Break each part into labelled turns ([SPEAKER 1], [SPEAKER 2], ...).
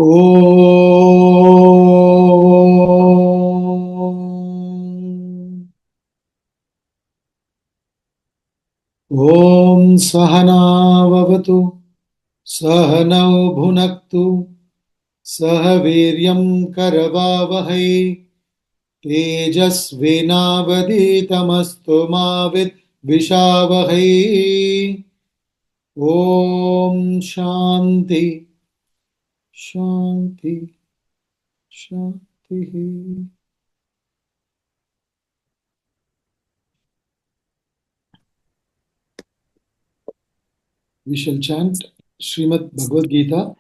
[SPEAKER 1] Om Sahana Vavatu Sahanau Bhunaktu Sahaviryam Karavavahai Tejasvinavaditamastu Mavid Vishavahai. Om Shanti Shanti Shanti. We shall chant Srimad Bhagavad Gita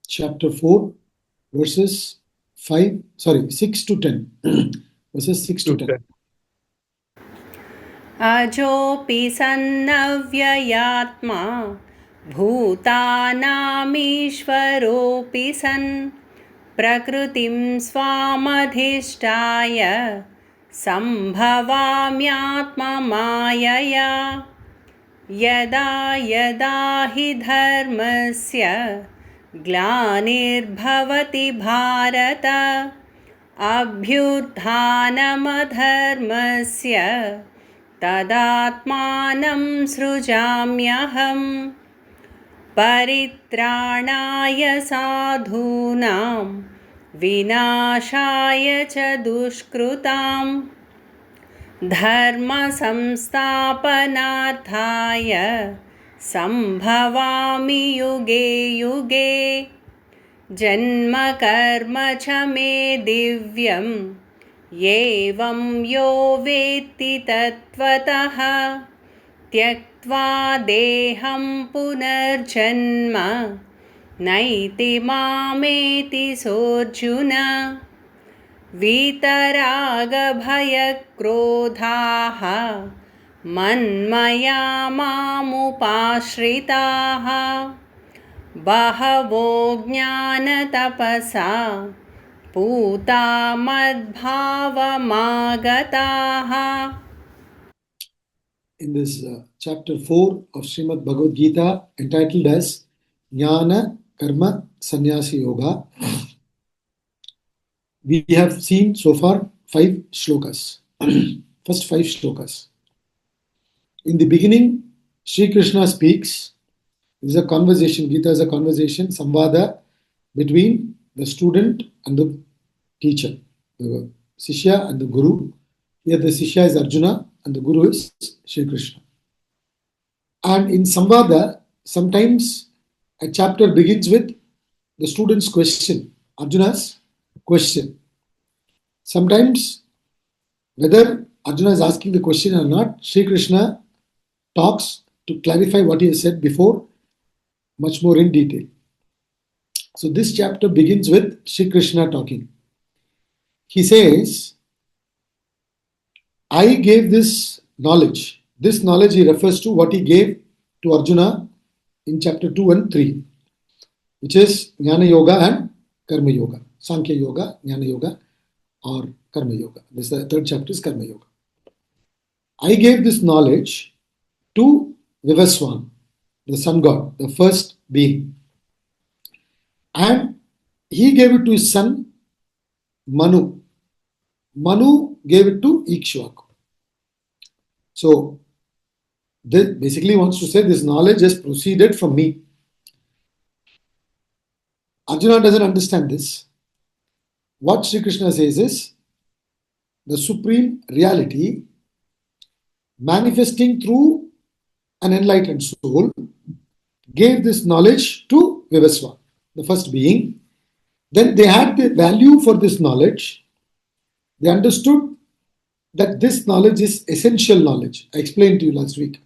[SPEAKER 1] Chapter 4 verses 6 to 10. Verses 6 to 10.
[SPEAKER 2] अजोऽपि सन्नव्ययात्मा भूतानामीश्वरोऽपि सन् प्रकृतिं स्वामधिष्ठाय सम्भवाम्यात्ममायया यदा यदा हि धर्मस्य ग्लानिर्भवति भारत अभ्युत्थानमधर्मस्य तदात्मानं सृजाम्यहम् परित्राणाय साधूनां विनाशाय च दुष्कृतां धर्म संस्थापनार्थाय संभवामि युगे युगे जन्म कर्म च मे दिव्यम् एवं यो वेत्ति तत्त्वतः त्यक्त्वा देहं पुनर्जन्म नैति मामेति सोऽर्जुन वीतरागभयक्रोधाः मन्मया मामुपाश्रिताः बहवो ज्ञानतपसा पूता मद्भावमागताः.
[SPEAKER 1] In this chapter 4 of Srimad Bhagavad Gita, entitled as Jnana Karma Sannyasi Yoga, we have seen so far 5 shlokas. First 5 shlokas. In the beginning, Sri Krishna speaks. This is a conversation. Gita is a conversation, samvada between the student and the teacher, the Sishya and the Guru. Here the Sishya is Arjuna and the Guru is Sri Krishna. And in samvada, sometimes a chapter begins with the student's question, Arjuna's question. Sometimes, whether Arjuna is asking the question or not, Sri Krishna talks to clarify what he has said before, much more in detail. So this chapter begins with Sri Krishna talking. He says, I gave this knowledge. This knowledge he refers to what he gave to Arjuna in chapter 2 and 3, which is Jnana Yoga and Karma Yoga. Sankhya Yoga, Jnana Yoga or Karma Yoga. This is the third chapter is Karma Yoga. I gave this knowledge to Vivaswan, the sun god, the first being. And he gave it to his son Manu. Manu gave it to Ikshvaku. So, this basically wants to say this knowledge has proceeded from me. Arjuna doesn't understand this. What Sri Krishna says is, the supreme reality manifesting through an enlightened soul gave this knowledge to Vivaswan, the first being. Then they had the value for this knowledge. They understood that this knowledge is essential knowledge. I explained to you last week.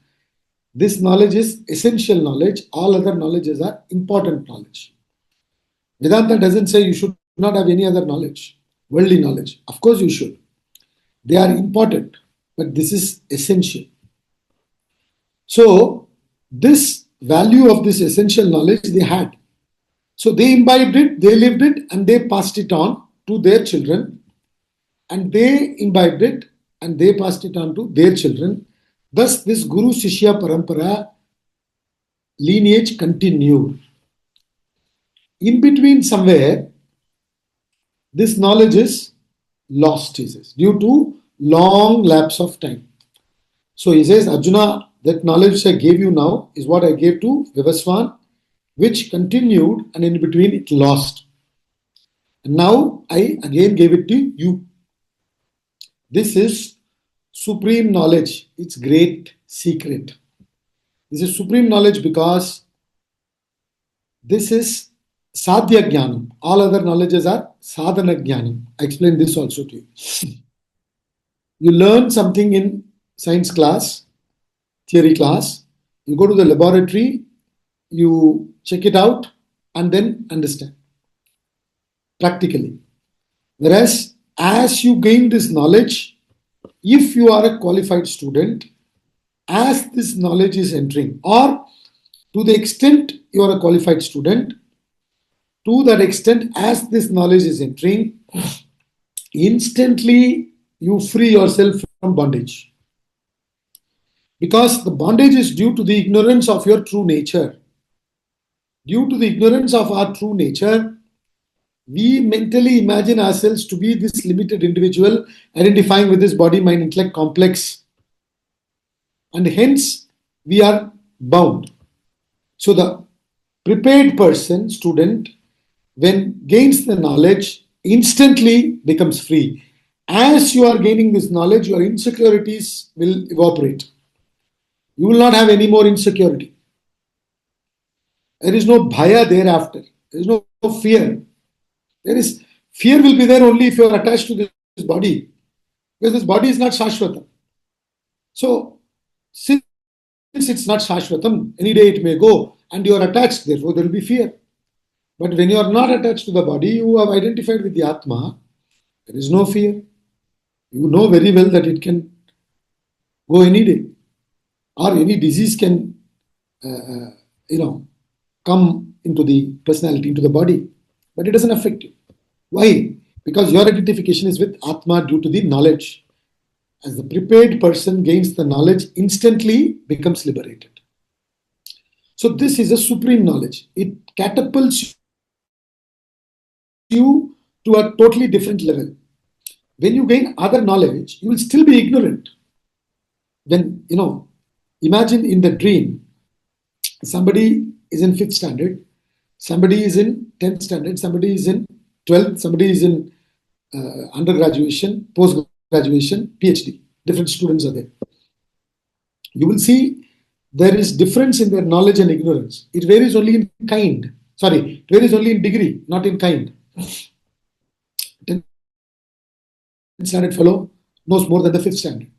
[SPEAKER 1] This knowledge is essential knowledge. All other knowledges are important knowledge. Vedanta doesn't say you should not have any other knowledge, worldly knowledge. Of course you should. They are important, but this is essential. So, this value of this essential knowledge they had. So, they imbibed it, they lived it, and they passed it on to their children. And they imbibed it, and they passed it on to their children. Thus, this Guru Sishya Parampara lineage continued. In between somewhere, this knowledge is lost, he says, due to long lapse of time. So he says, Arjuna, that knowledge I gave you now is what I gave to Vivaswan, which continued, and in between it lost. And now I again gave it to you. This is supreme knowledge. It's great secret. This is supreme knowledge because this is sadhya jnanam. All other knowledges are sadhana jnanam. I explained this also to you. You learn something in science class, theory class. You go to the laboratory, you check it out, and then understand practically. Whereas, as you gain this knowledge, if you are a qualified student, as this knowledge is entering, or to the extent you are a qualified student, to that extent, as this knowledge is entering, instantly you free yourself from bondage. Because the bondage is due to the ignorance of your true nature. Due to the ignorance of our true nature, we mentally imagine ourselves to be this limited individual identifying with this body, mind, intellect complex. And hence, we are bound. So the prepared person, student, when gains the knowledge, instantly becomes free. As you are gaining this knowledge, your insecurities will evaporate. You will not have any more insecurity. There is no bhaya thereafter. There is no fear. There is fear will be there only if you are attached to this body, because this body is not shashvatam. So since it's not shashvatam, any day it may go, and you are attached. Therefore, there will be fear. But when you are not attached to the body, you have identified with the Atma. There is no fear. You know very well that it can go any day, or any disease can, come into the personality, into the body, but it doesn't affect you. Why? Because your identification is with Atma due to the knowledge. As the prepared person gains the knowledge, instantly becomes liberated. So this is a supreme knowledge. It catapults you to a totally different level. When you gain other knowledge, you will still be ignorant. Then, imagine in the dream, somebody is in 5th standard, somebody is in 10th standard, somebody is in 12th, somebody is in undergraduation, post-graduation, PhD. Different students are there. You will see there is difference in their knowledge and ignorance. It varies only in kind. Sorry, it varies only in degree, not in kind. 10th standard fellow knows more than the 5th standard.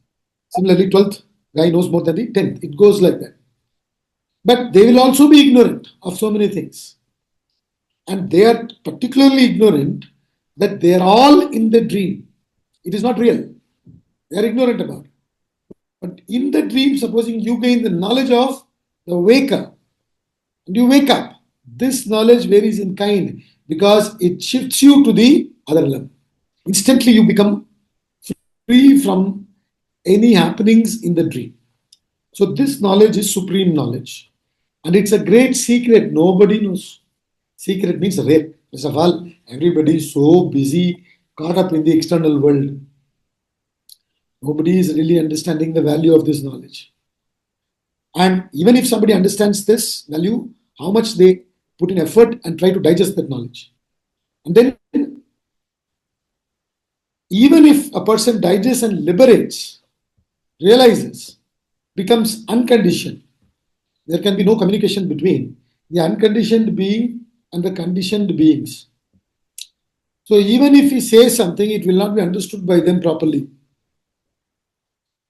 [SPEAKER 1] Similarly, 12th guy knows more than the 10th. It goes like that. But they will also be ignorant of so many things. And they are particularly ignorant that they are all in the dream. It is not real. They are ignorant about it. But in the dream, supposing you gain the knowledge of the waker, and you wake up, this knowledge varies in kind because it shifts you to the other level. Instantly you become free from any happenings in the dream. So this knowledge is supreme knowledge. And it's a great secret. Nobody knows. Secret means rare. First of all, everybody is so busy, caught up in the external world. Nobody is really understanding the value of this knowledge. And even if somebody understands this value, how much they put in effort and try to digest that knowledge. And then, even if a person digests and liberates, realizes, becomes unconditioned, there can be no communication between the unconditioned being and the conditioned beings. So even if he says something, it will not be understood by them properly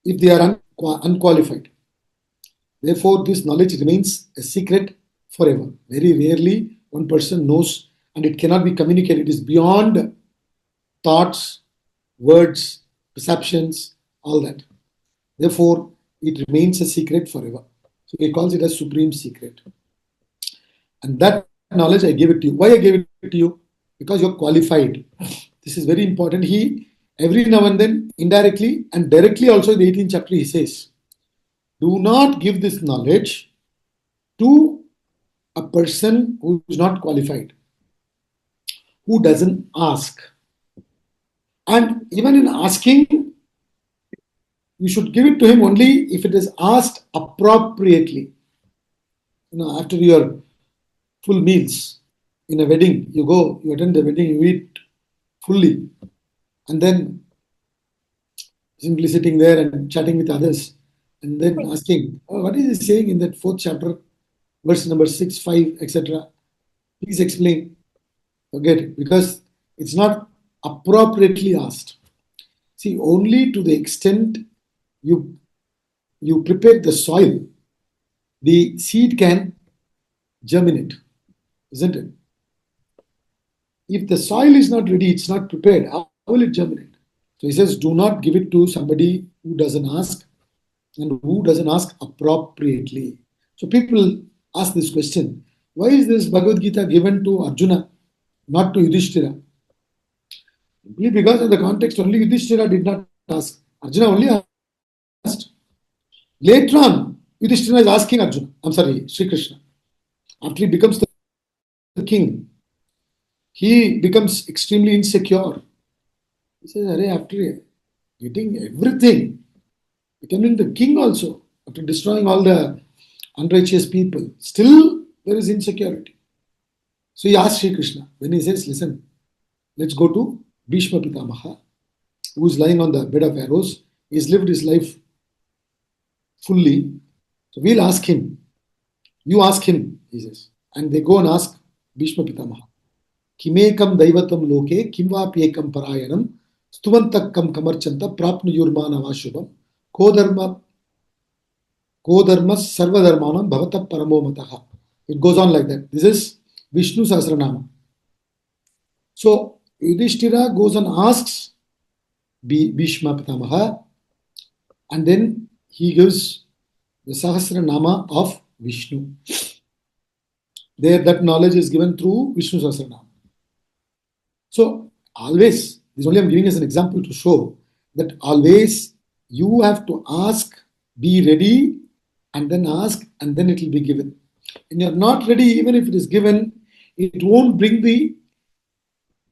[SPEAKER 1] if they are unqualified. Therefore, this knowledge remains a secret forever. Very rarely one person knows, and it cannot be communicated. It is beyond thoughts, words, perceptions, all that. Therefore, it remains a secret forever. So he calls it a supreme secret. And that knowledge I gave it to you. Why I gave it to you? Because you're qualified. This is very important. He, every now and then, indirectly and directly also in the 18th chapter, he says, do not give this knowledge to a person who is not qualified. who doesn't ask. And even in asking, you should give it to him only if it is asked appropriately. After your full meals in a wedding, you go, you attend the wedding, you eat fully, and then simply sitting there and chatting with others, and then asking, oh, what is he saying in that 4th chapter, verse number 6, 5, etc. Please explain. Forget it, because it's not appropriately asked. See, only to the extent you prepare the soil, the seed can germinate, isn't it? If the soil is not ready, it's not prepared, how will it germinate? So he says, do not give it to somebody who doesn't ask and who doesn't ask appropriately. So people ask this question, why is this Bhagavad Gita given to Arjuna, not to Yudhishthira? Simply because in the context only Yudhishthira did not ask. Arjuna only asked. Later on, Yudhishthira is asking Arjuna, Sri Krishna. After he becomes the king, he becomes extremely insecure. He says, after getting everything, becoming the king also, after destroying all the unrighteous people, still there is insecurity. So he asks Sri Krishna, when he says, listen, let's go to Bhishma Pitamaha, who is lying on the bed of arrows. He's lived his life fully. So we'll ask him. You ask him, he says. And they go and ask Bhishma Pitamaha. Kimekam daivatam loke kimvapyekam parayanam stuvantakam kamarchanta prapnu yurmana vashubam kodharma sarvadharmanam bhavata paramo mataha. It goes on like that. This is Vishnu Sahasranama. So Yudhishthira goes and asks Bhishma Pitamaha, and then he gives the Sahasranama of Vishnu. There, that knowledge is given through Vishnu Sahasranama. So always, this only I'm giving as an example to show that always you have to ask, be ready, and then ask, and then it will be given. When you're not ready, even if it is given, it won't bring the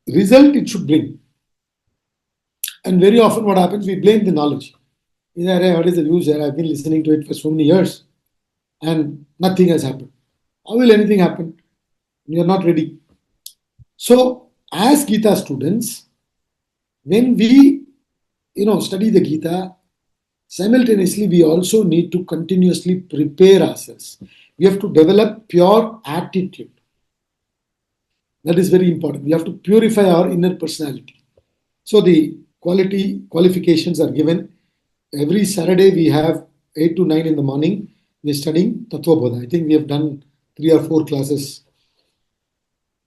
[SPEAKER 1] result it should bring. And very often what happens, we blame the knowledge. What is the use here? I've been listening to it for so many years and nothing has happened. How will anything happen? You're not ready. So, as Gita students, when we study the Gita, simultaneously we also need to continuously prepare ourselves. We have to develop pure attitude. That is very important. We have to purify our inner personality. So the qualifications are given. Every Saturday we have 8 to 9 in the morning. We are studying Tattva Bodha. I think we have done 3 or 4 classes.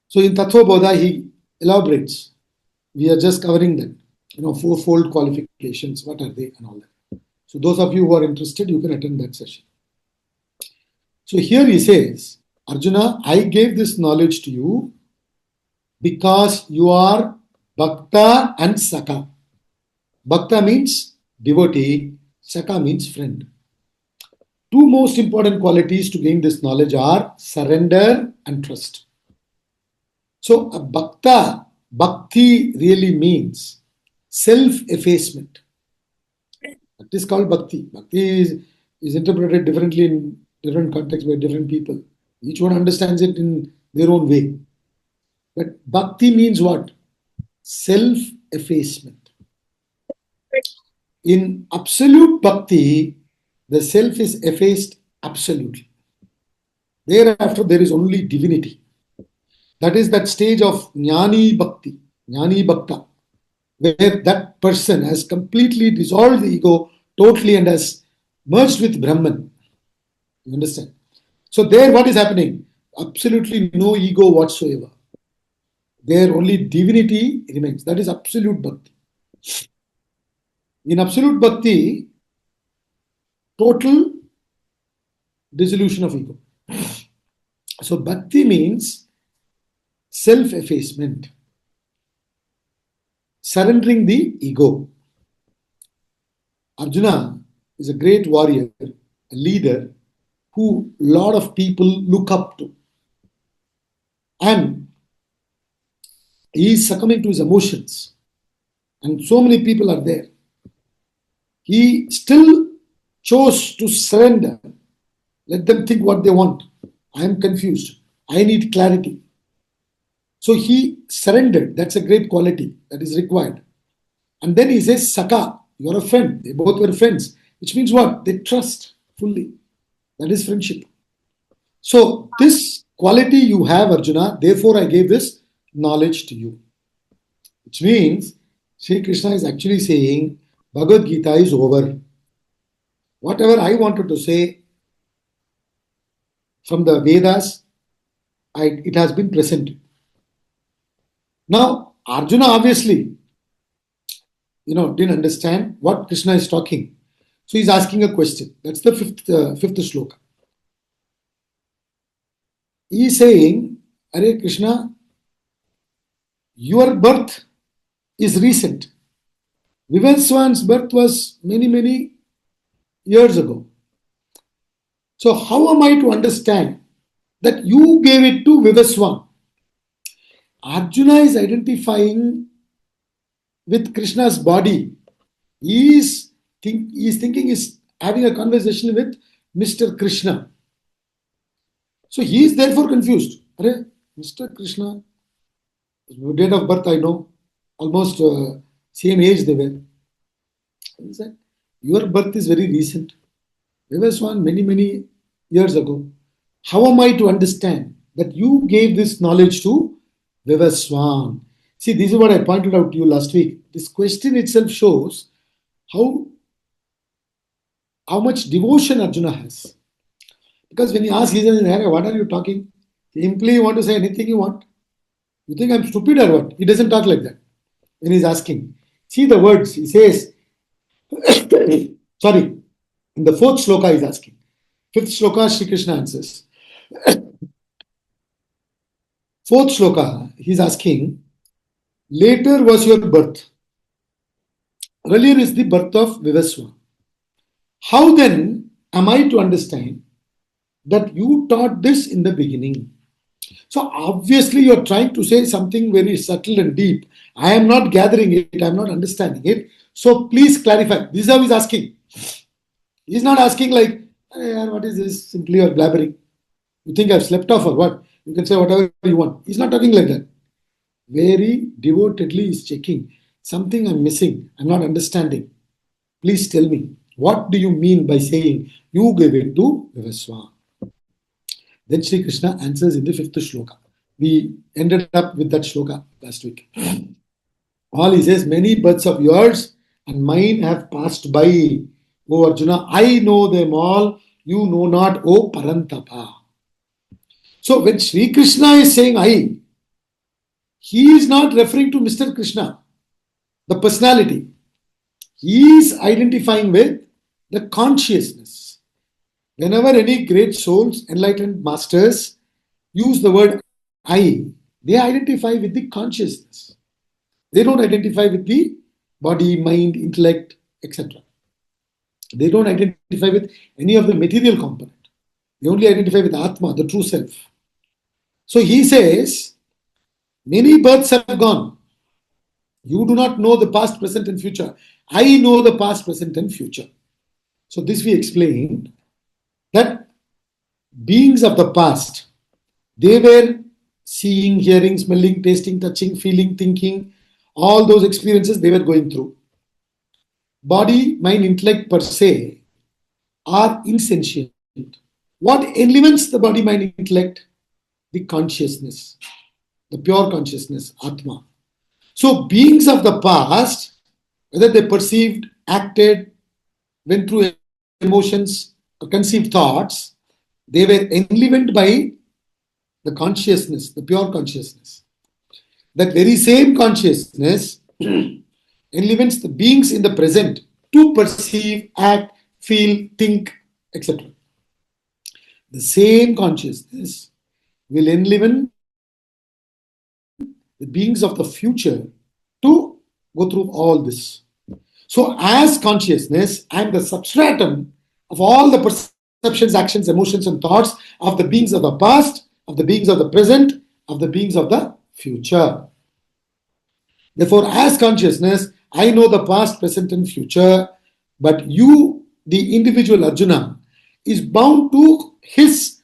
[SPEAKER 1] So in Tattva Bodha he elaborates. We are just covering them. 4-fold qualifications. What are they and all that. So those of you who are interested, you can attend that session. So here he says, Arjuna, I gave this knowledge to you because you are Bhakta and Saka. Bhakta means devotee, Saka means friend. 2 most important qualities to gain this knowledge are surrender and trust. So a Bhakta, Bhakti really means self-effacement. That is called Bhakti. Bhakti is interpreted differently in different contexts by different people. Each one understands it in their own way. But Bhakti means what? Self-effacement. In absolute Bhakti, the self is effaced absolutely. Thereafter, there is only divinity. That is that stage of Gnani Bhakti, Gnani Bhakta, where that person has completely dissolved the ego totally and has merged with Brahman. You understand? So there what is happening? Absolutely no ego whatsoever. There only divinity remains. That is absolute Bhakti. In absolute Bhakti, total dissolution of ego. So Bhakti means self-effacement, surrendering the ego. Arjuna is a great warrior, a leader who a lot of people look up to. And He is succumbing to his emotions, and so many people are there. He still chose to surrender. Let them think what they want. I am confused. I need clarity. So he surrendered. That's a great quality that is required. And then he says, Saka, you're a friend. They both were friends, which means what? They trust fully. That is friendship. So this quality you have, Arjuna, therefore I gave this knowledge to you. Which means Sri Krishna is actually saying Bhagavad Gita is over. Whatever I wanted to say from the Vedas, it has been presented. Now, Arjuna obviously, didn't understand what Krishna is talking. So he's asking a question. That's the fifth shloka. He is saying, Hare Krishna, your birth is recent. Vivaswan's birth was many, many years ago. So how am I to understand that you gave it to Vivaswan? Arjuna is identifying with Krishna's body. He is thinking he's having a conversation with Mr. Krishna. So he is therefore confused. Are, Mr. Krishna, date of birth I know, almost same age they were. He said, your birth is very recent. Vivaswan many, many years ago. How am I to understand that you gave this knowledge to Vivaswan? See, this is what I pointed out to you last week. This question itself shows how much devotion Arjuna has. Because when he asks, he says, what are you talking? Simply you want to say anything you want. You think I'm stupid or what? He doesn't talk like that. When he's asking. See the words. He says, sorry, in the fourth shloka he's asking. Fifth shloka, Shri Krishna answers. Fourth shloka, he's asking, later was your birth. Earlier is the birth of Vivaswan. How then am I to understand that you taught this in the beginning? So obviously you're trying to say something very subtle and deep. I am not gathering it. I'm not understanding it. So please clarify. This is how he's asking. He's not asking like, hey, what is this? Simply you're blabbering. You think I've slept off or what? You can say whatever you want. He's not talking like that. Very devotedly he's checking. Something I'm missing. I'm not understanding. Please tell me. What do you mean by saying you gave it to Vivaswan? Then Sri Krishna answers in the fifth shloka. We ended up with that shloka last week. All he says, many births of yours and mine have passed by. O Arjuna, I know them all. You know not, O Parantapa. So when Sri Krishna is saying I, he is not referring to Mr. Krishna, the personality. He is identifying with the consciousness. Whenever any great souls, enlightened masters use the word I, they identify with the consciousness. They don't identify with the body, mind, intellect, etc. They don't identify with any of the material component. They only identify with Atma, the true self. So he says, many births have gone. You do not know the past, present, and future. I know the past, present, and future. So this we explained that beings of the past, they were seeing, hearing, smelling, tasting, touching, feeling, thinking, all those experiences they were going through. Body, mind, intellect per se are insentient. What enlivens the body, mind, intellect? The consciousness, the pure consciousness, Atma. So beings of the past, whether they perceived, acted, went through emotions, or conceived thoughts, they were enlivened by the consciousness, the pure consciousness. That very same consciousness enlivens the beings in the present to perceive, act, feel, think, etc. The same consciousness will enliven the beings of the future to go through all this. So as consciousness, I am the substratum of all the perceptions, actions, emotions, and thoughts of the beings of the past, of the beings of the present, of the beings of the future. Therefore, as consciousness, I know the past, present, and future, but you, the individual Arjuna, is bound to his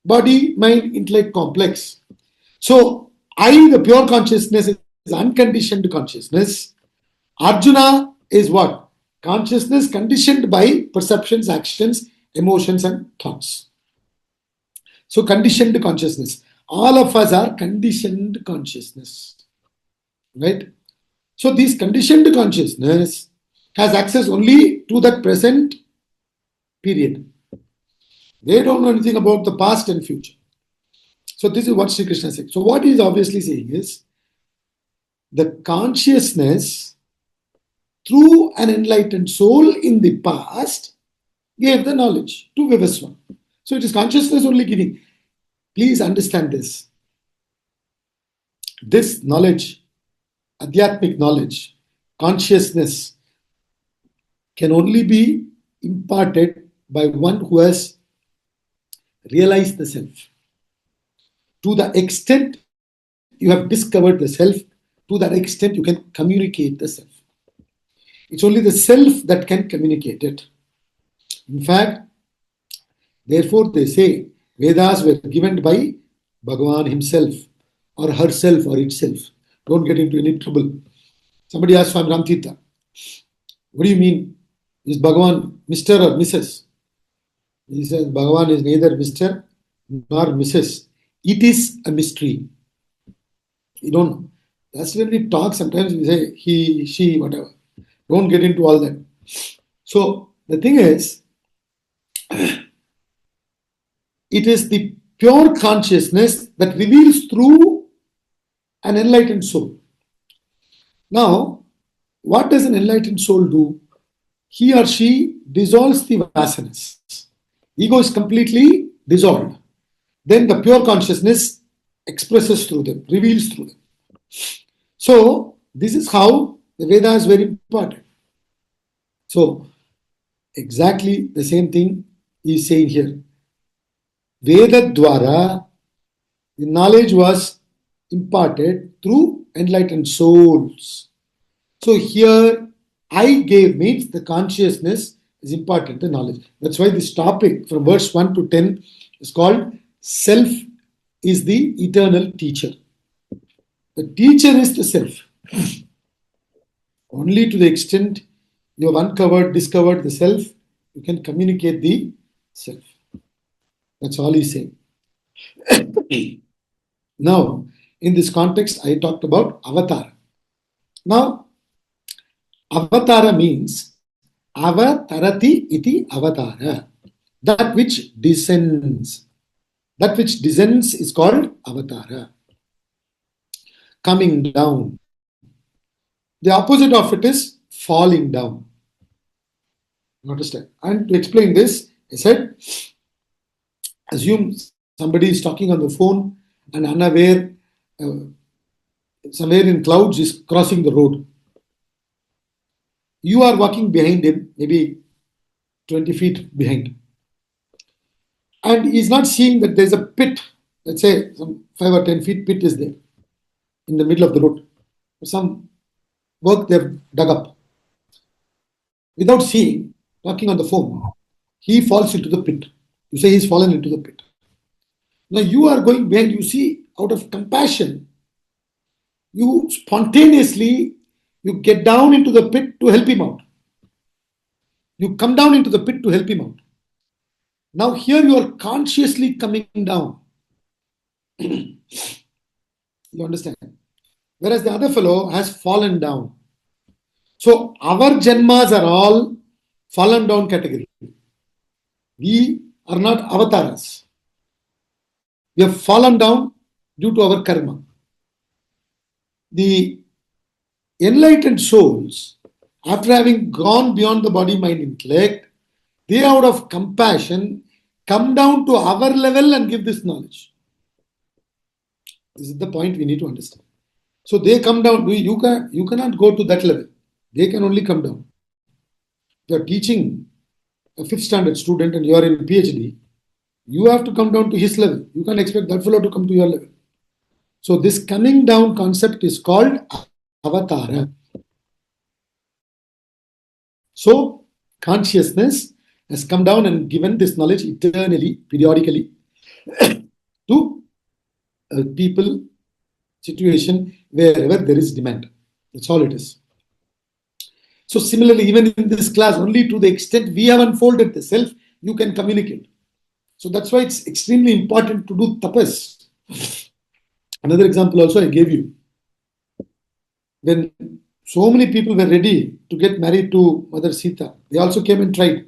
[SPEAKER 1] body, mind, intellect complex. So, I, the pure consciousness, is unconditioned consciousness. Arjuna is what? Consciousness conditioned by perceptions, actions, emotions, and thoughts. So, conditioned consciousness. All of us are conditioned consciousness. Right? So, this conditioned consciousness has access only to that present period. They don't know anything about the past and future. So, this is what Sri Krishna said. So, what he is obviously saying is the consciousness through an enlightened soul in the past gave the knowledge to Vivaswan. So, it is consciousness only giving. Please understand this. This knowledge, Adhyatmic knowledge, consciousness can only be imparted by one who has realized the self. To the extent you have discovered the self, to that extent you can communicate the self. It's only the self that can communicate it. In fact, therefore they say Vedas were given by Bhagavan himself or herself or itself. Don't get into any trouble. Somebody asked from Ramtita, what do you mean? Is Bhagavan Mr. or Mrs.? He says Bhagavan is neither Mr. nor Mrs. It is a mystery. You don't know. That's when we talk, sometimes we say he, she, whatever. Don't get into all that. So the thing is, it is the pure consciousness that reveals through an enlightened soul. Now, what does an enlightened soul do? He or she dissolves the vasanas. Ego is completely dissolved. Then the pure consciousness expresses through them, reveals through them. So, this is how the Veda is very important. So, exactly the same thing he is saying here. Veda Dwara, the knowledge was imparted through enlightened souls. So, here I gave means the consciousness is imparted the knowledge. That's why this topic from verse 1 to 10 is called Self is the eternal teacher. The teacher is the self. Only to the extent you have discovered the self, you can communicate the self. That's all he's saying. Now, in this context, I talked about avatar. Now, avatara means avatarati iti avatara. That which descends. That which descends is called avatara. Coming down. The opposite of it is falling down. Understand? And to explain this, I said, assume somebody is talking on the phone and unaware, somewhere in clouds is crossing the road. You are walking behind him, maybe 20 feet behind. And he is not seeing that there is a pit, let's say some 5 or 10 feet pit is there in the middle of the road. Some work they have dug up. Without seeing, talking on the phone, he falls into the pit. You say he's fallen into the pit. Now you are going behind, you see, out of compassion, you spontaneously, you get down into the pit to help him out. You come down into the pit to help him out. Now here you are consciously coming down. You understand? Whereas the other fellow has fallen down. So our janmas are all fallen down category. We are not avatars. We have fallen down due to our karma. The enlightened souls, after having gone beyond the body, mind, intellect, they out of compassion come down to our level and give this knowledge. This is the point we need to understand. So they come down. You cannot go to that level. They can only come down. You are teaching a 5th standard student and you are in PhD. You have to come down to his level. You can't expect that fellow to come to your level. So this coming down concept is called avatara. So, consciousness has come down and given this knowledge eternally, periodically, to people, situation, wherever there is demand. That's all it is. So, similarly, even in this class, only to the extent we have unfolded the self, you can communicate. So, that's why it's extremely important to do tapas. Another example also I gave you. When so many people were ready to get married to Mother Sita, they also came and tried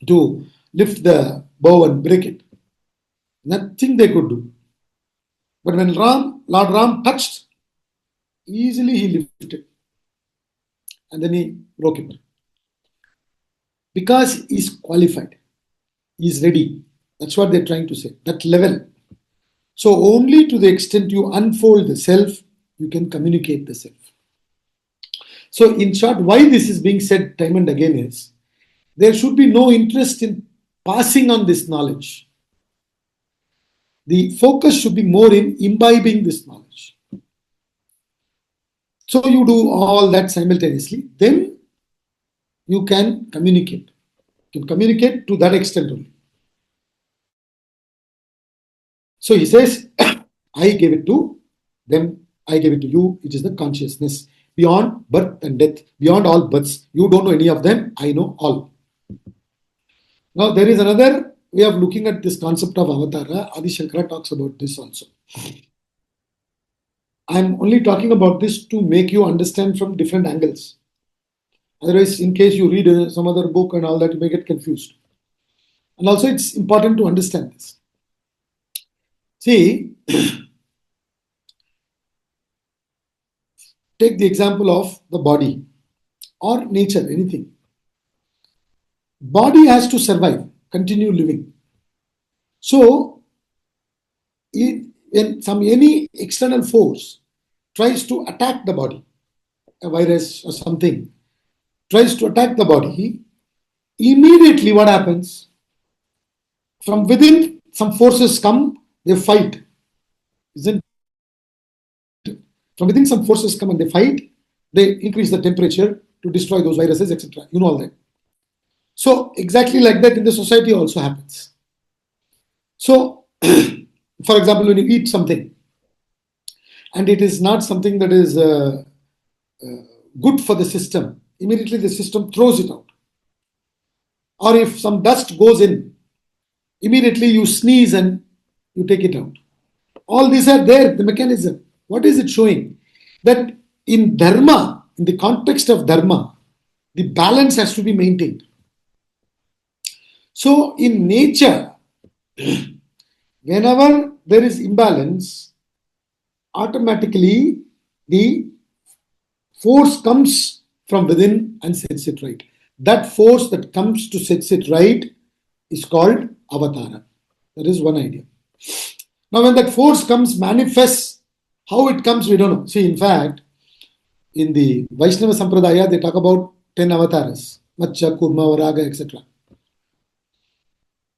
[SPEAKER 1] to lift the bow and break it. Nothing they could do. But when Lord Ram touched, easily he lifted. And then he broke it. Because he's qualified. He's ready. That's what they're trying to say. That level. So only to the extent you unfold the self, you can communicate the self. So in short, why this is being said time and again is, there should be no interest in passing on this knowledge. The focus should be more in imbibing this knowledge. So you do all that simultaneously, then you can communicate. You can communicate to that extent only. So he says, I gave it to them, I gave it to you, which is the consciousness. Beyond birth and death, beyond all births. You don't know any of them, I know all. Now there is another way of looking at this concept of avatara. Adi Shankara talks about this also. I'm only talking about this to make you understand from different angles. Otherwise, in case you read some other book and all that, you may get confused. And also it's important to understand this. See, take the example of the body or nature, anything. Body has to survive, continue living. So, when any external force tries to attack the body, a virus or something, tries to attack the body, immediately what happens? From within, some forces come, they fight. Isn't it? From within, some forces come and they fight, they increase the temperature to destroy those viruses, etc. You know all that. So exactly like that in the society also happens. So, for example, when you eat something and it is not something that is good for the system, immediately the system throws it out. Or if some dust goes in, immediately you sneeze and you take it out. All these are there, the mechanism. What is it showing? That in dharma, in the context of dharma, the balance has to be maintained. So in nature, whenever there is imbalance, automatically the force comes from within and sets it right. That force that comes to sets it right is called avatara. That is one idea. Now when that force comes, manifests, how it comes we don't know. See, in fact, in the Vaishnava Sampradaya, they talk about 10 avatars, Matsya, Kurma, Varaga, etc.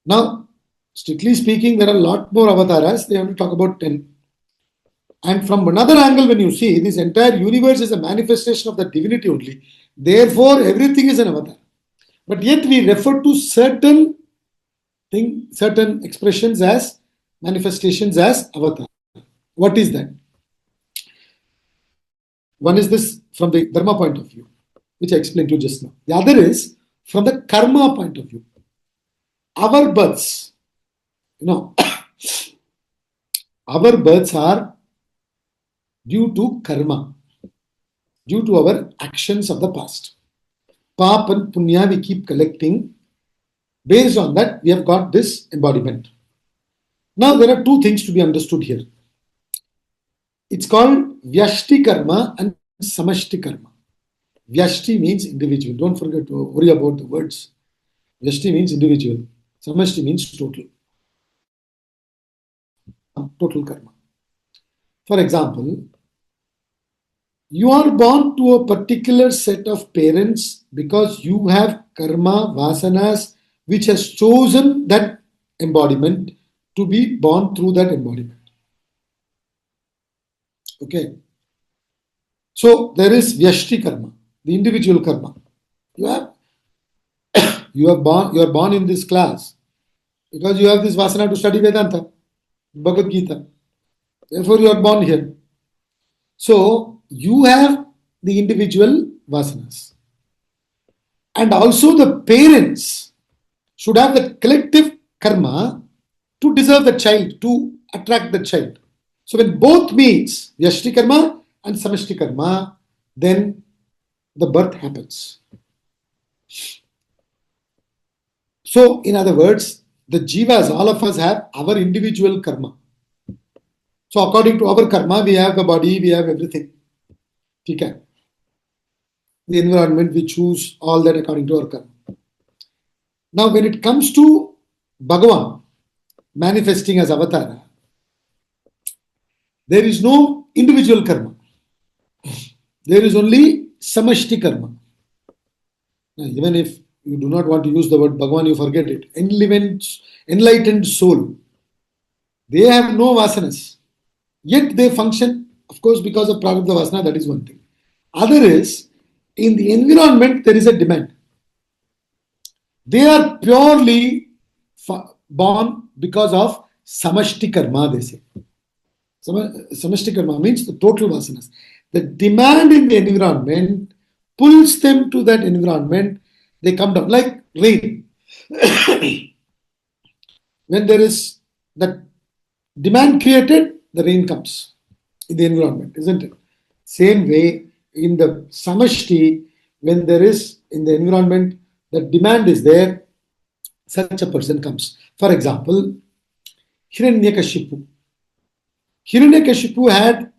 [SPEAKER 1] Now, strictly speaking, there are a lot more avatars. They only talk about 10. And from another angle, when you see, this entire universe is a manifestation of the divinity only. Therefore, everything is an avatar. But yet we refer to certain expressions as manifestations as avatar. What is that? One is this from the dharma point of view, which I explained to you just now. The other is from the karma point of view. Our births, our births are due to karma, due to our actions of the past. Pap and punya we keep collecting. Based on that, we have got this embodiment. Now, there are two things to be understood here. It's called vyashti karma and samashti karma. Vyashti means individual. Don't forget to worry about the words. Vyashti means individual. Samashti means total. Total karma. For example, you are born to a particular set of parents because you have karma, vasanas, which has chosen that embodiment to be born through that embodiment. Okay. So there is vyashti karma, the individual karma. You have you are born in this class because you have this vasana to study Vedanta, Bhagavad Gita. Therefore, you are born here. So you have the individual vasanas, and also the parents should have the collective karma to deserve the child, to attract the child. So when both meets, vyashti karma and samashti karma, then the birth happens. So in other words, the jivas, all of us have our individual karma. So according to our karma, we have the body, we have everything. Okay. The environment, we choose all that according to our karma. Now when it comes to Bhagavan manifesting as avatar, there is no individual karma. There is only samashti karma. Now, even if you do not want to use the word Bhagavan, you forget it. Enlightened soul. They have no vasanas. Yet they function, of course, because of prarabdha vasana, that is one thing. Other is, in the environment, there is a demand. They are purely born because of samashti karma, they say. Samashti karma means the total vasanas. The demand in the environment pulls them to that environment. They come down like rain. When there is that demand created, the rain comes in the environment, isn't it? Same way in the samashti, when there is in the environment, the demand is there, such a person comes. For example, Hiranyakashipu. Hiranyakashipu had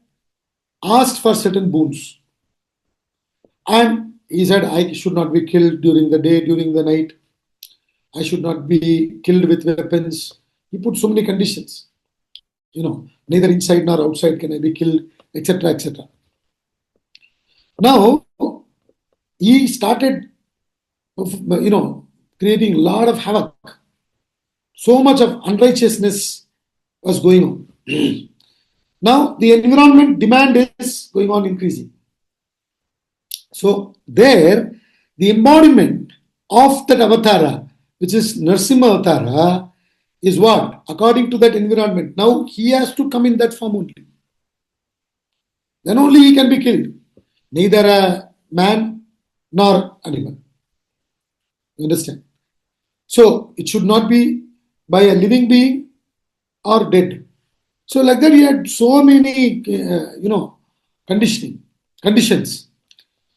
[SPEAKER 1] asked for certain boons. And he said, I should not be killed during the day, during the night. I should not be killed with weapons. He put so many conditions. Neither inside nor outside can I be killed, etc., etc. Now, he started, creating a lot of havoc. So much of unrighteousness was going on. Now, the environment demand is going on increasing. So, there, the embodiment of that avatara, which is Narsimha avatara, is what? According to that environment. Now, he has to come in that form only. Then only he can be killed. Neither a man nor animal. You understand? So, it should not be by a living being or dead. So, like that, he had so many, conditions.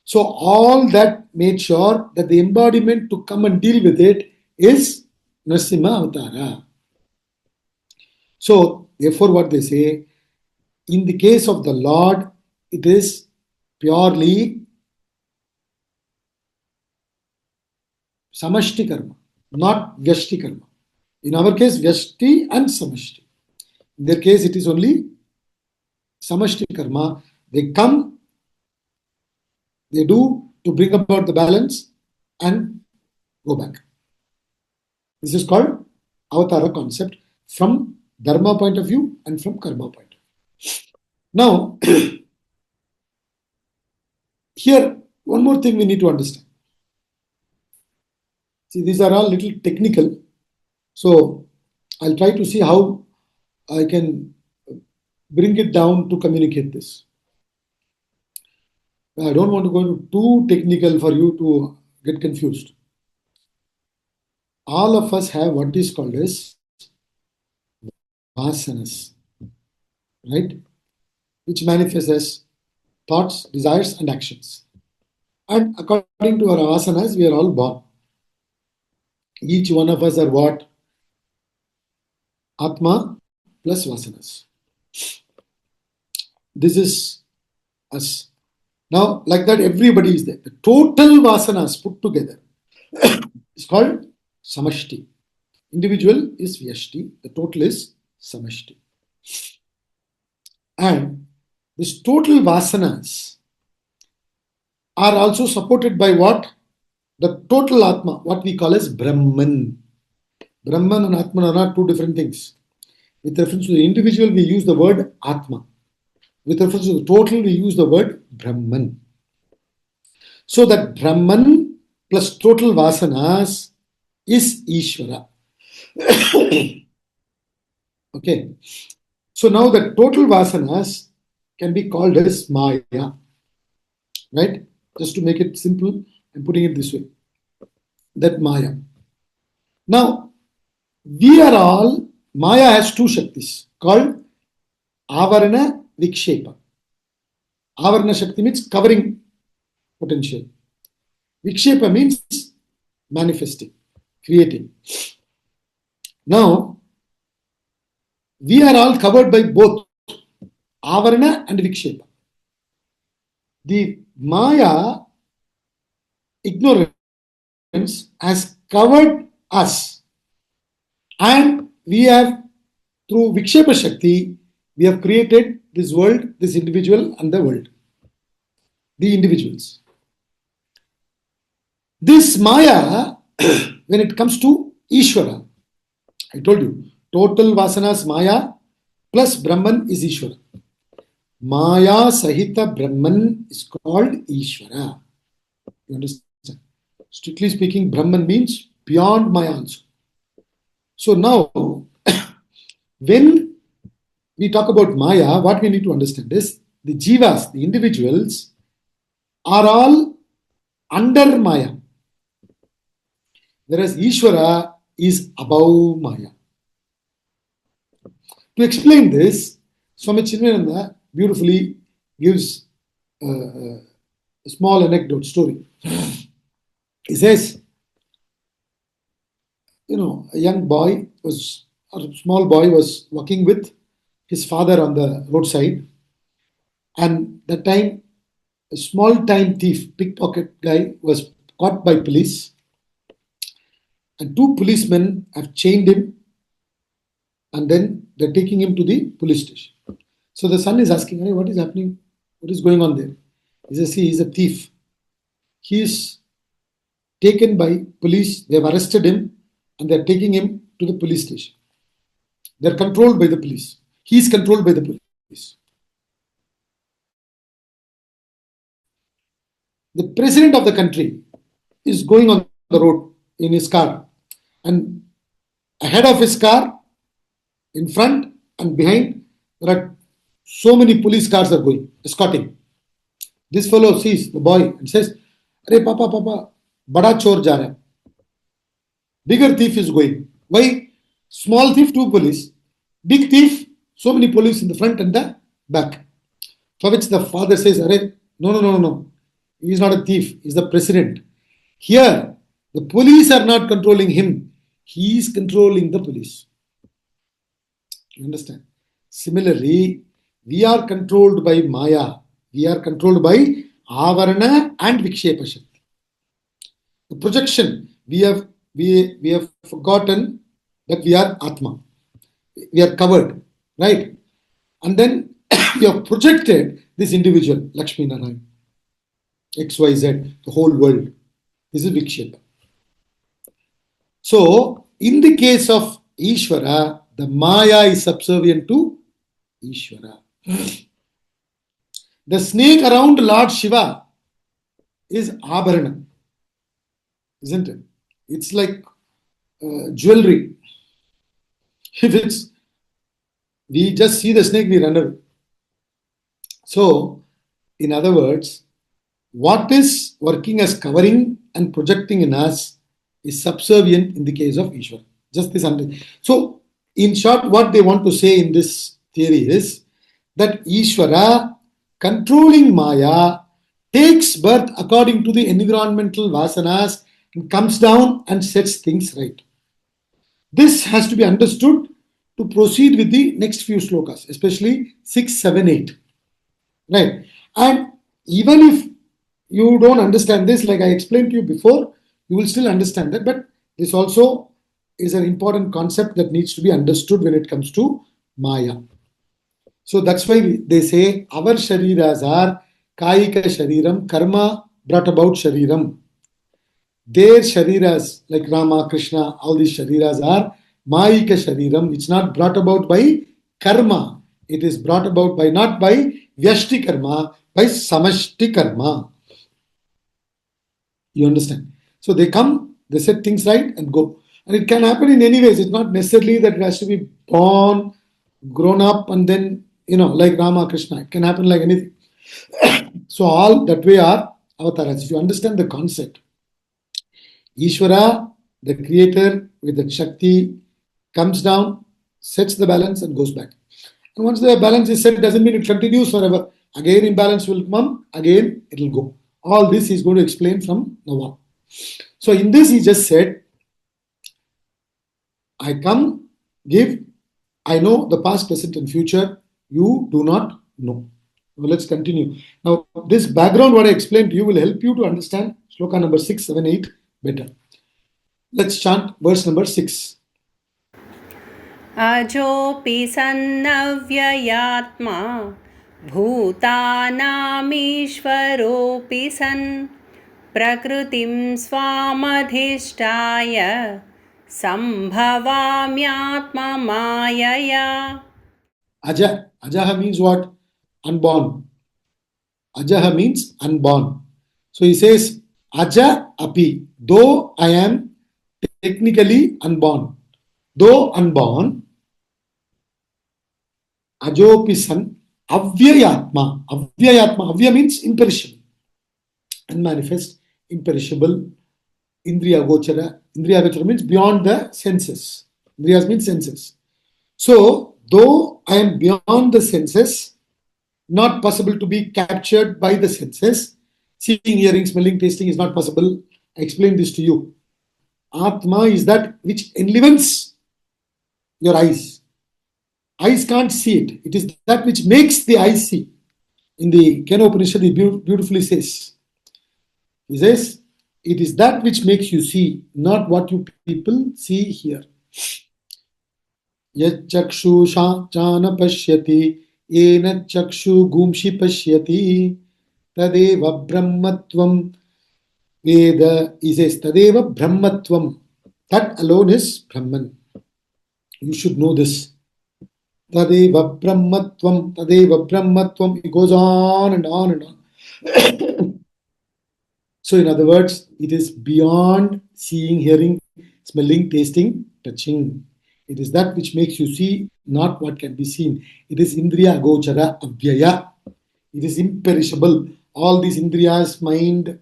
[SPEAKER 1] So, all that made sure that the embodiment to come and deal with it is Narasimha Avatara. So, therefore, what they say, in the case of the Lord, it is purely samashti karma, not vyashti karma. In our case, vyashti and samashti. In their case, it is only samashti karma. They come, they do to bring about the balance and go back. This is called avatara concept from dharma point of view and from karma point of view. Now, here, one more thing we need to understand. See, these are all little technical. So, I'll try to see how I can bring it down to communicate this. I don't want to go too technical for you to get confused. All of us have what is called as Vasanas, right? Which manifest as thoughts, desires, and actions. And according to our Vasanas, we are all born. Each one of us are what? Atma plus Vasanas. This is us. Now, like that, everybody is there. The total Vasanas put together is called Samashti. Individual is Vyashti. The total is Samashti. And this total Vasanas are also supported by what? The total Atma, what we call as Brahman. Brahman and Atman are not two different things. With reference to the individual, we use the word Atma. With reference to the total, we use the word Brahman. So that Brahman plus total Vasanas is Ishvara. Okay. So now the total Vasanas can be called as Maya. Right? Just to make it simple, I'm putting it this way. That Maya. Now, we are all, Maya has two Shaktis called Avarana Vikshepa. Avarana Shakti means covering potential. Vikshepa means manifesting, creating. Now, we are all covered by both Avarana and Vikshepa. The Maya, ignorance, has covered us. And we have, through Vikshepa Shakti, we have created this world, this individual, and the world. The individuals. This Maya, when it comes to Ishvara, I told you, total Vasanas Maya plus Brahman is Ishvara. Maya Sahita Brahman is called Ishvara. You understand? Strictly speaking, Brahman means beyond Maya also. So now, when we talk about Maya, what we need to understand is the Jivas, the individuals, are all under Maya. Whereas Ishvara is above Maya. To explain this, Swami Chinmayananda beautifully gives a small anecdote story. He says, a young boy a small boy was walking with his father on the roadside, and that time a small time thief, pickpocket guy, was caught by police, and two policemen have chained him, and then they're taking him to the police station. So the son is asking, hey, what is happening? What is going on there? He says, see, he's a thief. He is taken by police. They have arrested him and they're taking him to the police station. They're controlled by the police. He is controlled by the police. The president of the country is going on the road in his car, and ahead of his car, in front and behind, there are so many police cars are going, escorting. This fellow sees the boy and says, "Arey Papa, bada chor ja raha hai. Bigger thief is going. Why? Small thief, two police. Big thief, so many police in the front and the back." For which the father says, "Arey, no. He is not a thief. He is the president. Here, the police are not controlling him. He is controlling the police." You understand? Similarly, we are controlled by Maya. We are controlled by Avarana and Vikshepa Shakti. The projection, we have forgotten that we are Atma. We are covered, right? And then we have projected this individual, Lakshmi Narayan, XYZ, the whole world. This is Vikshepa. So, in the case of Ishvara, the Maya is subservient to Ishvara. The snake around Lord Shiva is Abharana, isn't it? It's like jewelry. If we just see the snake, we run away. So, in other words, what is working as covering and projecting in us is subservient in the case of Ishvara. Just this. So, in short, what they want to say in this theory is that Ishvara, controlling Maya, takes birth according to the environmental vasanas and comes down and sets things right. This has to be understood to proceed with the next few slokas, especially 6, 7, 8. Right? And even if you don't understand this, like I explained to you before, you will still understand that. But this also is an important concept that needs to be understood when it comes to Maya. So that's why they say our shariras are Kayika Shariram, Karma brought about Shariram. Their shariras, like Rama, Krishna, all these shariras are Mayika Shariram. It's not brought about by Karma. It is brought about by not by Vyashti Karma, by samashti karma. You understand? So they come, they set things right and go. And it can happen in any ways. It's not necessarily that it has to be born, grown up, and then, like Rama, Krishna. It can happen like anything. So all that way are avatars. If you understand the concept, Ishvara, the creator with the Shakti, comes down, sets the balance and goes back. And once the balance is set, doesn't mean it continues forever. Again imbalance will come, again it will go. All this is going to explain from now on. So in this he just said, I come, give, I know the past, present and future, you do not know. Now let's continue. Now this background what I explained to you will help you to understand shloka number 6, 7, 8 better. Let's chant verse number 6.
[SPEAKER 2] अजोऽपि सन्नव्ययात्मा भूतानामीश्वरोऽपि सन् प्रकृतिं स्वामधिष्ठाय सम्भवाम्यात्ममायया.
[SPEAKER 1] Ajaha means what? Unborn. Ajaha means unborn. So he says, Aja api, though I am technically unborn. Though unborn, Ajopi san, avyayatma. Avyayatma. Avya means imperishable. Unmanifest, imperishable. Indriya gochara. Indriya gochara means beyond the senses. Indriyas means senses. So, though I am beyond the senses, not possible to be captured by the senses, seeing, hearing, smelling, tasting is not possible. I explained this to you. Atma is that which enlivens your eyes. Eyes can't see it. It is that which makes the eyes see. In the Kena Upanishad, he beautifully says, he says, it is that which makes you see, not what you people see here. Yachakshu chana pashyati, ena chakshu gumshi pashyati, tadeva brahmatvam veda. He says, tadeva brahmatvam. That alone is Brahman. You should know this. Tadeva brahmatvam, tadeva brahmatvam. It goes on and on and on. So in other words, it is beyond seeing, hearing, smelling, tasting, touching. It is that which makes you see, not what can be seen. It is indriya gochara avyaya. It is imperishable. All these indriyas, mind,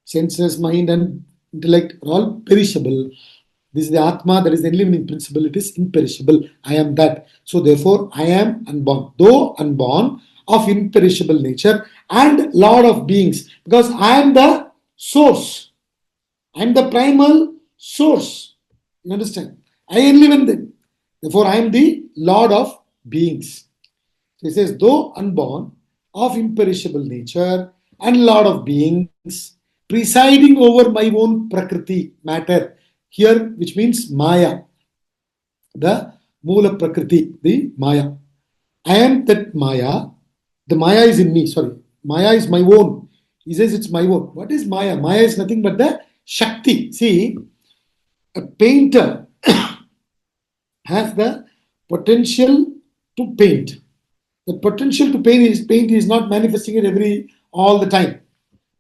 [SPEAKER 1] senses, mind and intellect are all perishable. This is the Atma, that is the enlivening principle. It is imperishable. I am that. So therefore, I am unborn. Though unborn, of imperishable nature and Lord of beings. Because I am the source. I am the primal source. You understand? I enliven them. Therefore, I am the Lord of beings. So he says, though unborn, of imperishable nature and Lord of beings, presiding over my own prakriti, matter, here, which means Maya, the Mula Prakriti, the Maya. I am that Maya. The Maya is in me. Sorry, Maya is my own. He says it's my own. What is Maya? Maya is nothing but the Shakti. See, a painter has the potential to paint. The potential to paint is not manifesting it all the time,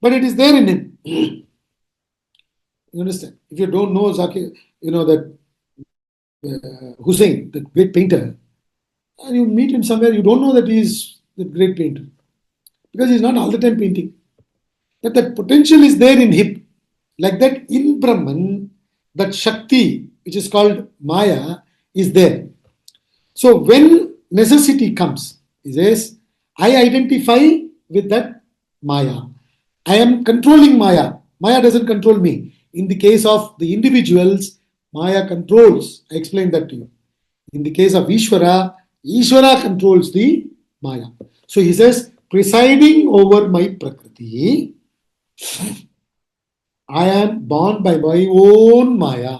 [SPEAKER 1] but it is there in him. You understand? If you don't know Zakir, that Hussein, the great painter, and you meet him somewhere, you don't know that he is the great painter because he's not all the time painting. That potential is there in him. Like that, in Brahman, that Shakti, which is called Maya, is there. So when necessity comes, he says, I identify with that Maya. I am controlling Maya. Maya doesn't control me. In the case of the individuals, Maya controls. I explained that to you. In the case of Ishvara, Ishvara controls the Maya. So he says, presiding over my Prakriti, I am born by my own Maya.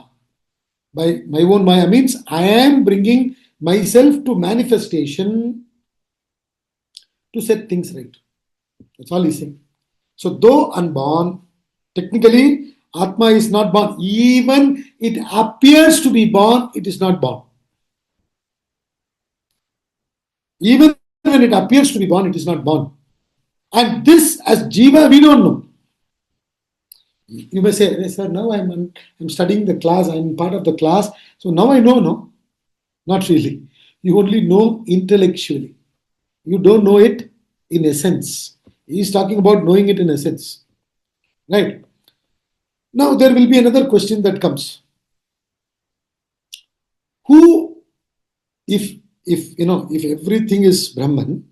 [SPEAKER 1] By my own Maya means I am bringing myself to manifestation to set things right. That's all he's saying. So though unborn, technically Atma is not born. Even it appears to be born, it is not born. Even when it appears to be born, it is not born. And this, as Jiva, we don't know. You may say, sir, now I'm studying the class, I'm part of the class, so now I know. No, not really. You only know intellectually. You don't know it in essence. He's talking about knowing it in essence. Right? Now there will be another question that comes. Who, if everything is Brahman,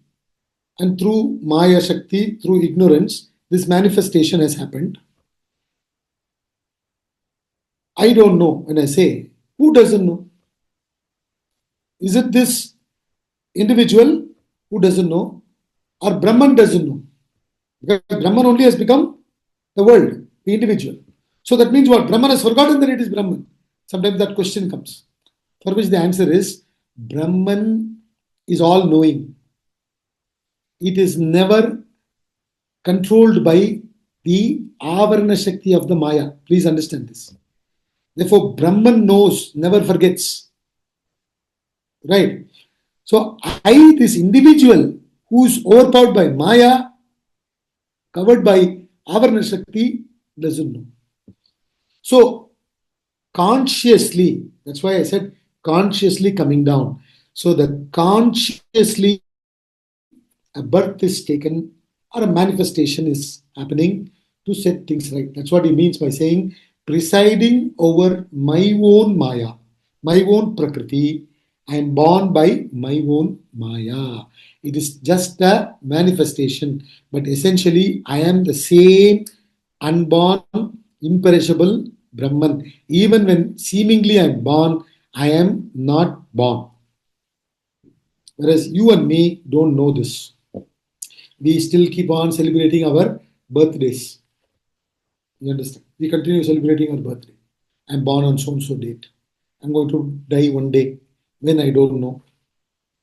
[SPEAKER 1] and through Maya Shakti, through ignorance, this manifestation has happened. I don't know. When I say, who doesn't know? Is it this individual who doesn't know, or Brahman doesn't know? Because Brahman only has become the world, the individual. So that means what? Brahman has forgotten that it is Brahman. Sometimes that question comes, for which the answer is Brahman is all knowing. It is never controlled by the Avarana Shakti of the Maya. Please understand this. Therefore, Brahman knows, never forgets. Right? So, this individual who is overpowered by Maya, covered by Avarana Shakti, doesn't know. So, consciously, that's why I said consciously coming down. So, the consciously a birth is taken or a manifestation is happening to set things right. That's what he means by saying presiding over my own Maya, my own Prakriti. I am born by my own Maya. It is just a manifestation, but essentially I am the same unborn, imperishable Brahman. Even when seemingly I am born, I am not born. Whereas you and me don't know this. We still keep on celebrating our birthdays. You understand? We continue celebrating our birthday. I'm born on so and so date. I'm going to die one day. When I don't know.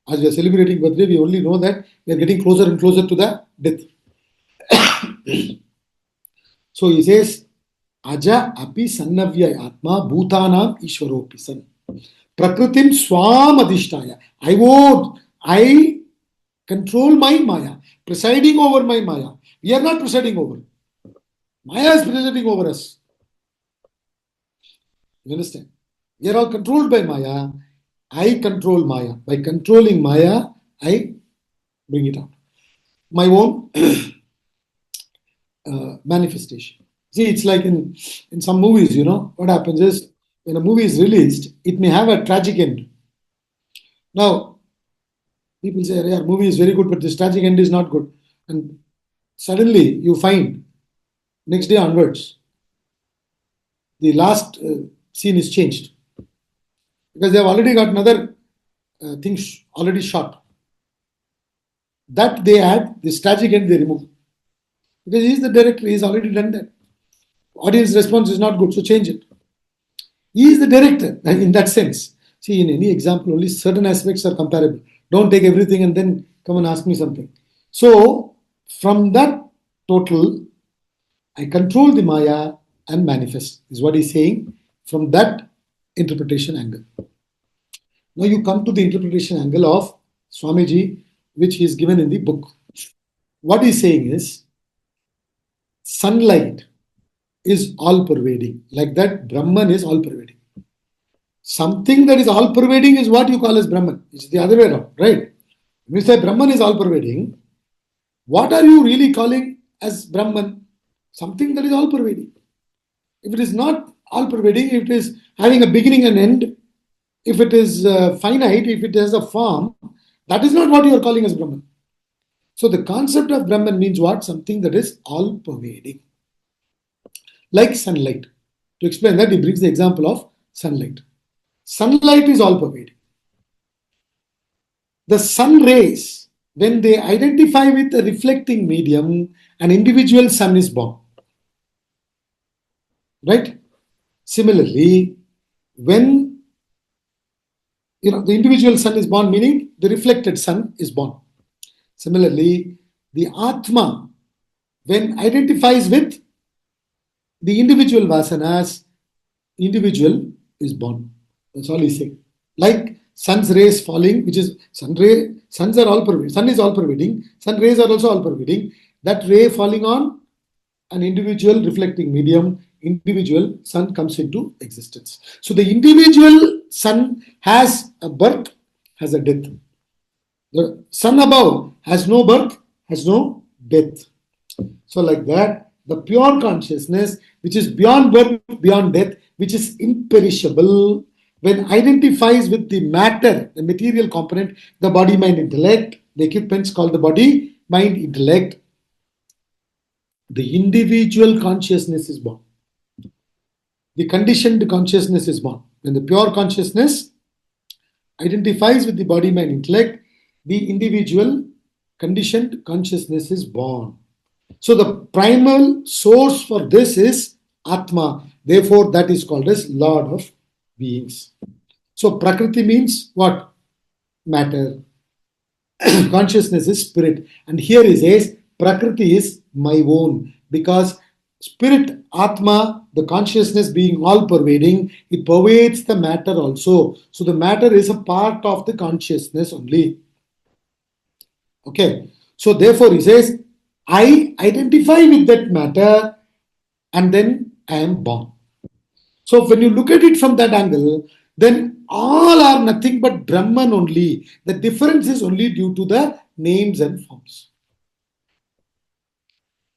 [SPEAKER 1] As we are celebrating birthday, we only know that we are getting closer and closer to the death. So he says, Aja api sannavya atma bhutanam ishwaropi san. Prakritim swam adhishtaya. I control my Maya, presiding over my Maya. We are not presiding over. Maya is presiding over us. You understand? We are all controlled by Maya. I control Maya. By controlling Maya, I bring it out. My own manifestation. See, it's like in some movies, what happens is when a movie is released, it may have a tragic end. Now, people say, yeah, movie is very good, but this tragic end is not good. And suddenly you find next day onwards, the last scene is changed. Because they have already got another thing already shot. That they add, this tragic end they remove. Because he is the director, he has already done that. Audience response is not good, so change it. He is the director in that sense. See, in any example, only certain aspects are comparable. Don't take everything and then come and ask me something. So, from that total, I control the Maya and manifest, is what he's saying from that interpretation angle. Now you come to the interpretation angle of Swamiji, which is given in the book. What he's saying is, sunlight is all-pervading. Like that, Brahman is all-pervading. Something that is all-pervading is what you call as Brahman. It's the other way around, right? When you say Brahman is all-pervading, what are you really calling as Brahman? Something that is all-pervading. If it is not all-pervading, if it is having a beginning and end, if it is finite, if it has a form, that is not what you are calling as Brahman. So the concept of Brahman means what? Something that is all-pervading. Like sunlight. To explain that, he brings the example of sunlight. Sunlight is all-pervading. The sun rays, when they identify with a reflecting medium, an individual sun is born. Right? Similarly, when the individual sun is born, meaning the reflected sun is born. Similarly, the Atma, when identifies with the individual Vasanas, individual is born. That's all he's saying. Like sun's rays falling, which is suns are all pervading. Sun is all pervading. Sun rays are also all pervading. That ray falling on an individual reflecting medium, individual sun comes into existence. So the individual sun has a birth, has a death. The sun above has no birth, has no death. So, like that, the pure consciousness, which is beyond birth, beyond death, which is imperishable, when identifies with the matter, the material component, the body, mind, intellect, the equipments called the body, mind, intellect, the individual consciousness is born. The conditioned consciousness is born. When the pure consciousness identifies with the body, mind, intellect, the individual conditioned consciousness is born. So the primal source for this is Atma. Therefore, that is called as Lord of Beings. So Prakriti means what? Matter. Consciousness is spirit. And here he says Prakriti is my own, because spirit, Atma, the consciousness being all pervading, it pervades the matter also. So the matter is a part of the consciousness only. Okay. So therefore he says, I identify with that matter and then I am born. So when you look at it from that angle, then all are nothing but Brahman only. The difference is only due to the names and forms.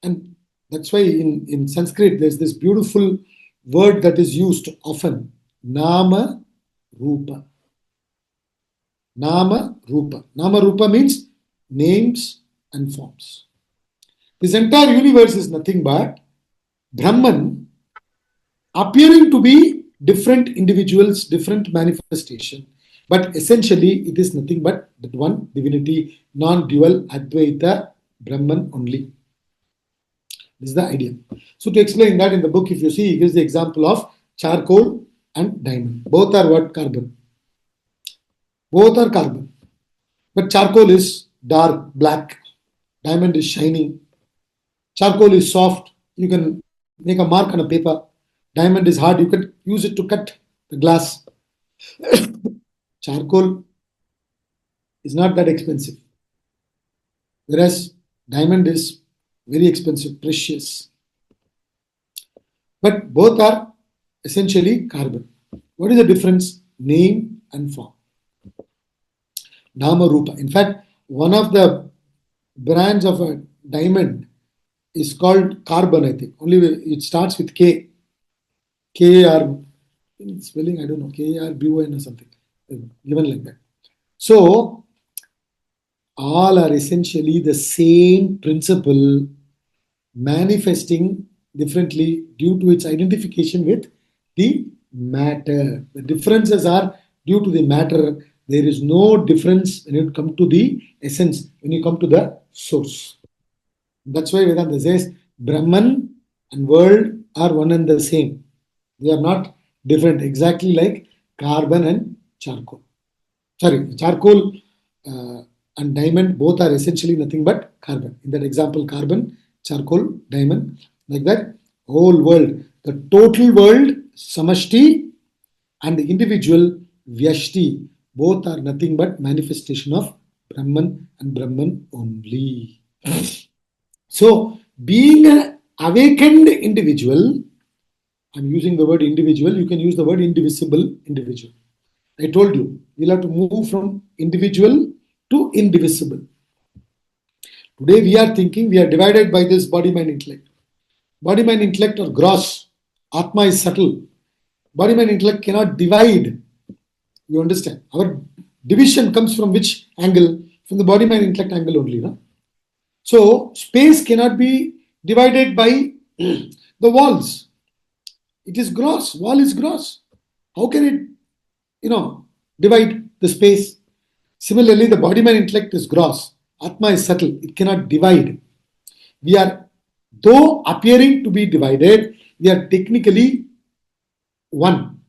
[SPEAKER 1] And that's why in Sanskrit there's this beautiful word that is used often, Nama Rupa. Nama Rupa. Nama Rupa means names and forms. This entire universe is nothing but Brahman appearing to be different individuals, different manifestation, but essentially it is nothing but that one divinity, non-dual Advaita Brahman only. This is the idea. So to explain that in the book, if you see, he gives the example of charcoal and diamond. Both are what? Carbon. Both are carbon. But charcoal is dark, black. Diamond is shining. Charcoal is soft. You can make a mark on a paper. Diamond is hard. You can use it to cut the glass. Charcoal is not that expensive. Whereas diamond is very expensive, precious. But both are essentially carbon. What is the difference? Name and form. Nama Rupa. In fact, one of the brands of a diamond is called carbon, I think. Only it starts with K. K-R, spelling, I don't know, K-R-B-O-N or something. Given like that. So, all are essentially the same principle manifesting differently due to its identification with the matter. The differences are due to the matter. There is no difference when you come to the essence, when you come to the source. That's why Vedanta says Brahman and world are one and the same. They are not different, exactly like carbon and charcoal. Sorry, charcoal and diamond both are essentially nothing but carbon. In that example, carbon, charcoal, diamond, like that, whole world, the total world, samashti, and the individual, vyashti, both are nothing but manifestation of Brahman and Brahman only. So, being an awakened individual, I'm using the word individual, you can use the word indivisible individual. I told you, we'll have to move from individual to indivisible. Today we are thinking we are divided by this body, mind, intellect. Body, mind, intellect are gross. Atma is subtle. Body, mind, intellect cannot divide. You understand? Our division comes from which angle? From the body, mind, intellect angle only. No? So, space cannot be divided by the walls. It is gross. Wall is gross. How can it, divide the space? Similarly, the body, mind, intellect is gross. Atma is subtle. It cannot divide. We are, though appearing to be divided, we are technically one.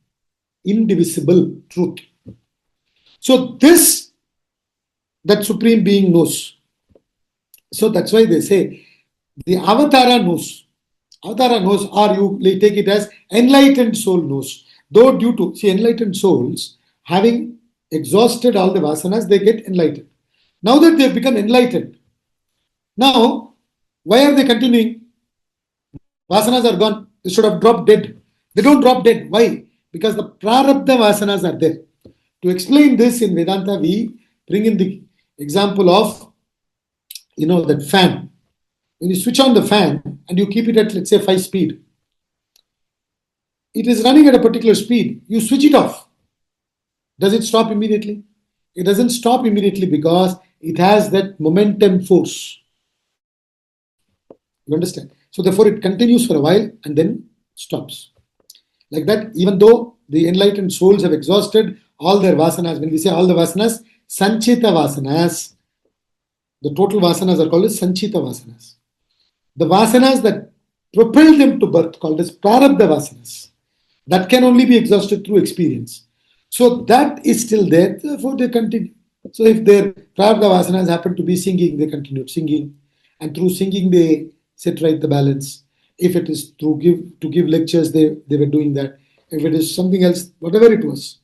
[SPEAKER 1] Indivisible truth. So this, that Supreme Being knows. So that's why they say the Avatara knows. Avatara knows, or you take it as enlightened soul knows. Though due to, enlightened souls, having exhausted all the Vasanas, they get enlightened. Now that they have become enlightened, now Why are they continuing? Vasanas are gone. They should have dropped dead. They don't drop dead. Why? Because the prarabdha vasanas are there. To explain this in Vedanta, we bring in the example of, that fan. When you switch on the fan and you keep it at, let's say, 5 speed, it is running at a particular speed. You switch it off. Does it stop immediately? It doesn't stop immediately because it has that momentum force. You understand? So therefore it continues for a while and then stops. Like that, even though the enlightened souls have exhausted all their vasanas, when we say all the vasanas, sanchita vasanas, the total vasanas are called as sanchita vasanas. The vasanas that propel them to birth, called as prarabdha vasanas, that can only be exhausted through experience. So that is still there, therefore they continue. So if their prarabdha vasanas happen to be singing, they continued singing, and through singing they set right the balance. If it is to give lectures, they were doing that. If it is something else, whatever it was,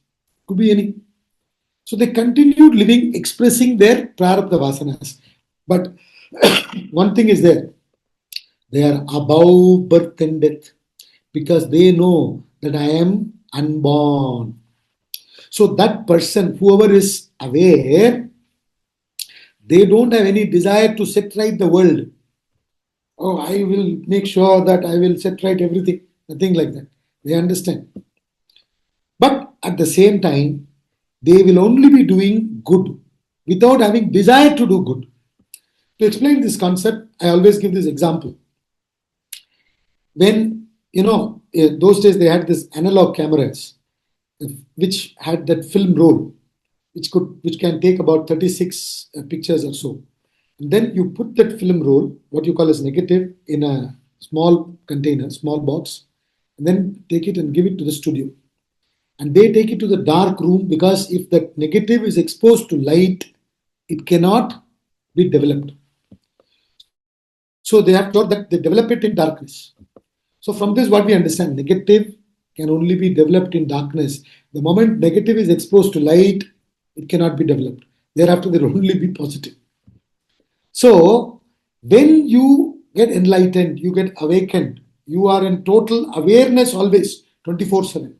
[SPEAKER 1] could be any. So they continued living, expressing their prarabdha vasanas. But one thing is there, they are above birth and death because they know that I am unborn. So that person, whoever is aware, they don't have any desire to set right the world. Oh, I will make sure that I will set right everything. Nothing like that. They understand. But at the same time, they will only be doing good without having desire to do good. To explain this concept, I always give this example. When, those days they had this analog cameras, which had that film roll, which can take about 36 pictures or so. And then you put that film roll, what you call as negative, in a small container, small box, and then take it and give it to the studio. And they take it to the dark room because if that negative is exposed to light, it cannot be developed. So they have taught that they develop it in darkness. So from this, what we understand, negative can only be developed in darkness. The moment negative is exposed to light, it cannot be developed. Thereafter, there will only be positive. So when you get enlightened, you get awakened, you are in total awareness always, 24/7.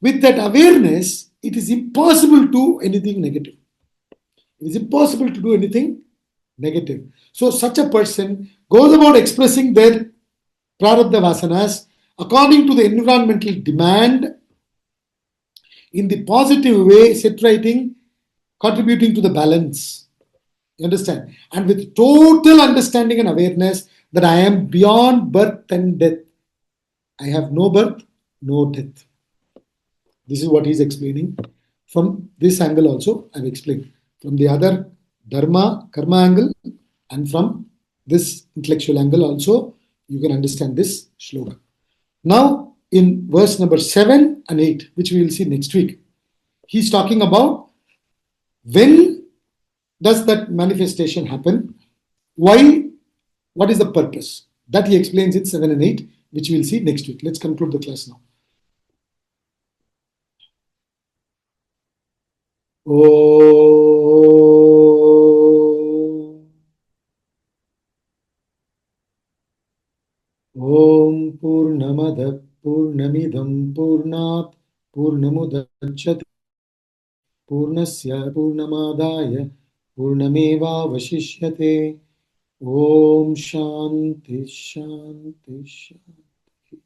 [SPEAKER 1] With that awareness, it is impossible to do anything negative. It is impossible to do anything negative. So such a person goes about expressing their prarabdha vasanas according to the environmental demand in the positive way, set writing, contributing to the balance. You understand? And with total understanding and awareness that I am beyond birth and death. I have no birth, no death. This is what he is explaining. From this angle also, I have explained. From the other dharma, karma angle, and from this intellectual angle also, you can understand this shloka. Now, in verse number 7 and 8, which we will see next week, he's talking about when does that manifestation happen? Why? What is the purpose? That he explains in 7 and 8, which we will see next week. Let's conclude the class now. Om Purnamada Purnamidam Purnat Purnamudachyate Purnasya Purnamadaya Purnameva Vashishyate. Om Shanti Shanti Shanti.